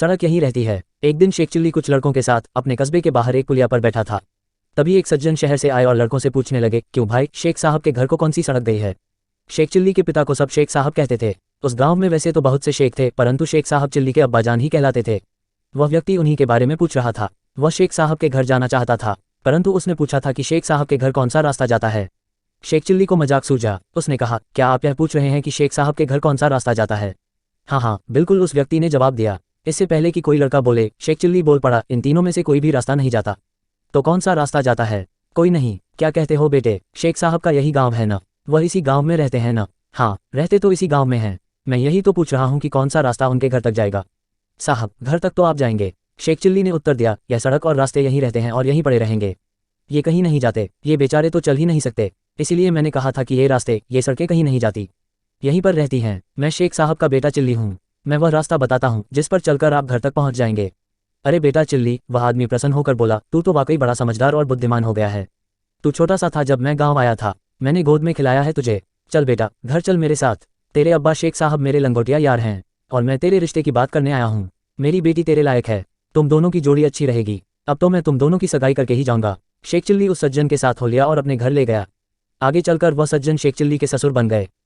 सड़क यहीं रहती है। एक दिन शेख चिल्ली कुछ लड़कों के साथ अपने कस्बे के बाहर एक पुलिया पर बैठा था। तभी एक सज्जन शहर से आए और लड़कों से पूछने लगे, क्यों भाई, शेख साहब के घर को कौन सी सड़क गई है? शेख चिल्ली के पिता को सब शेख साहब कहते थे। उस गांव में वैसे तो बहुत से शेख थे, परंतु शेख साहब चिल्ली के अब्बाजान ही कहलाते थे। वह व्यक्ति उन्हीं के बारे में पूछ रहा था। वह शेख साहब के घर जाना चाहता था, परंतु उसने पूछा था कि शेख साहब के घर कौन सा रास्ता जाता है। शेख चिल्ली को मजाक सूझा। उसने कहा, क्या आप यह पूछ रहे हैं कि शेख साहब के घर कौन सा रास्ता जाता है? हाँ हाँ बिल्कुल, उस व्यक्ति ने जवाब दिया। इससे पहले कि कोई लड़का बोले, शेख चिल्ली बोल पड़ा, इन तीनों में से कोई भी रास्ता नहीं जाता। तो कौन सा रास्ता जाता है? कोई नहीं। क्या कहते हो बेटे, शेख साहब का यही गांव है ना? वह इसी गांव में रहते हैं ना? हाँ, रहते तो इसी गांव में हैं। मैं यही तो पूछ रहा हूँ कि कौन सा रास्ता उनके घर तक जाएगा। साहब, घर तक तो आप जाएंगे। शेख चिल्ली ने उत्तर दिया, यह सड़क और रास्ते यहीं रहते हैं और यहीं पड़े रहेंगे। ये कहीं नहीं जाते। ये बेचारे तो चल ही नहीं सकते। इसीलिए मैंने कहा था कि ये रास्ते, ये सड़कें कहीं नहीं जाती, यहीं पर रहती हैं। मैं शेख साहब का बेटा चिल्ली हूँ। मैं वह रास्ता बताता हूँ जिस पर चलकर आप घर तक पहुँच जाएंगे। अरे बेटा चिल्ली, वह आदमी प्रसन्न होकर बोला, तू तो वाकई बड़ा समझदार और बुद्धिमान हो गया है। तू छोटा सा था जब मैं गाँव आया था। मैंने गोद में खिलाया है तुझे। चल बेटा, घर चल मेरे साथ। तेरे अब्बा शेख साहब मेरे लंगोटिया यार हैं, और मैं तेरे रिश्ते की बात करने आया हूँ। मेरी बेटी तेरे लायक है। तुम दोनों की जोड़ी अच्छी रहेगी। अब तो मैं तुम दोनों की सगाई करके ही जाऊंगा। शेख चिल्ली उस सज्जन के साथ हो लिया और अपने घर ले गया। आगे चलकर वह सज्जन शेख चिल्ली के ससुर बन गए।